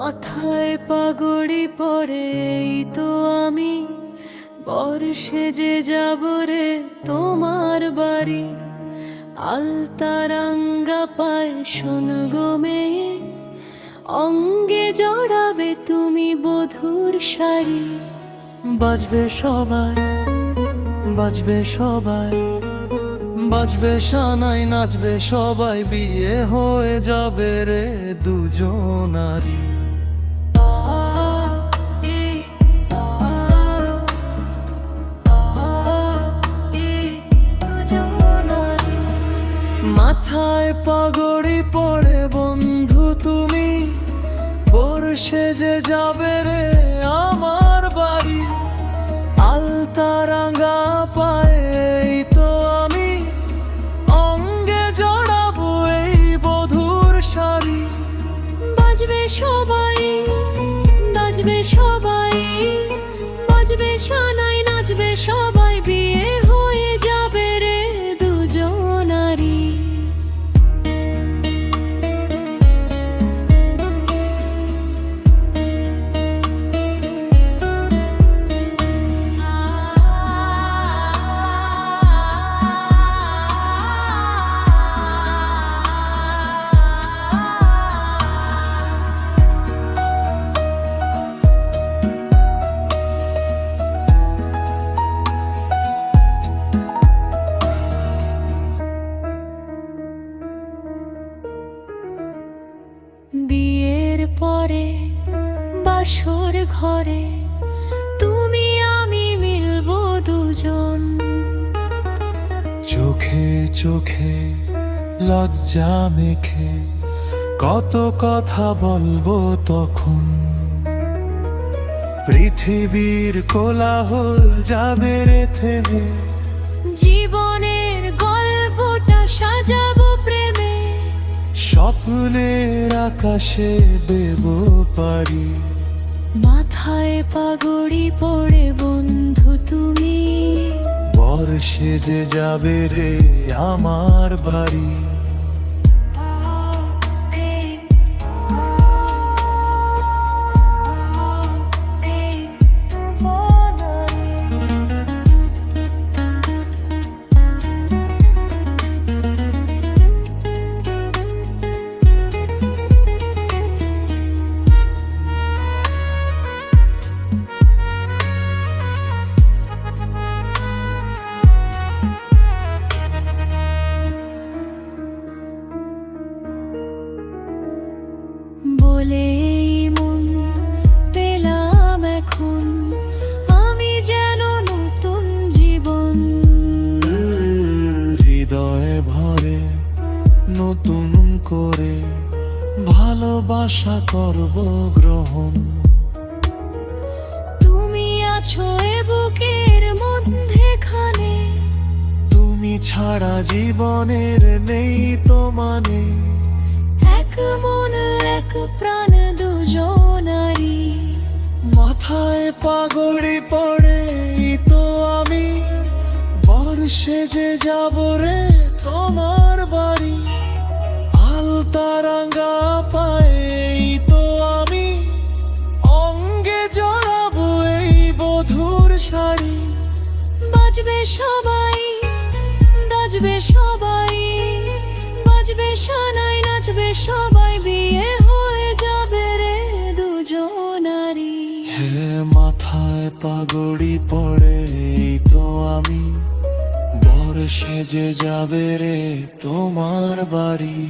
মাথায় পাগড়ি পরে এই তো আমি বর্ষে যে যাব রে তোমার বাড়ি। আলতারাঙ্গা পায় শোন গো মেয়ে, অঙ্গে জড়াবে তুমি বধুর শাড়ি। বাজবে সবাই, বাজবে সবাই, বাজবে সানাই, নাচবে সবাই, বিয়ে হয়ে যাবে রে দুজনারি। মাথায় পাগড়ি পড়ে বন্ধু তুমি, বর্ষে যে যাবে রে আমার বাড়ি। আলতারাঙ্গা পায়ে এই তো আমি, অঙ্গে জড়াবো এই বধুর শাড়ি। বাজবে সবাই, বাজবে সবাই, বাজবে সানাই, নাচবে সবাই, বিয়ে হয়ে যাবে রে দুজনারি। বিয়ের পরে বাসর ঘরে তুমি আমি মিলবো দুজন। চোখে চোখে লজ্জা মেখে কত কথা বলবো তখন। পৃথিবীর কোলাহল যাবে রে থেমে, জীবনের গল্পটা সাজাবো প্রেমে। স্বপ্নের আকাশে দেব পারি। মাথায় পাগড়ি পড়ে বন্ধু তুমি, বর্ষে যে যাবে রে আমার বাড়ি। বলে এই মন পেলাম এখন আমি যেন নতুন জীবন। হৃদয়ে ভরে নতুন করে ভালোবাসা করব গ্রহণ। তুমি আছো এ বুকের মধ্যেখানে, তুমি ছাড়া জীবনের নেই তো মানে। এক মন এক প্রাণ দুজনারি। মাথায় পাগড়ি পড়ে তো আমি, বর্ষে যে যাব রে তোমার বাড়ি। আলতারাঙ্গা পায়ে তো আমি, অঙ্গে জড়াবো এই বধুর শাড়ি। বাজবে সবাই, বাজবে সবাই, বাজবে সানাই, নাচবে সবাই, বিয়ে হয়ে যাবে রে দুজনারি। হে মাথায় পাগড়ি পড়ে তো আমি, বর্ষে যে যাবে রে তোমার বাড়ি।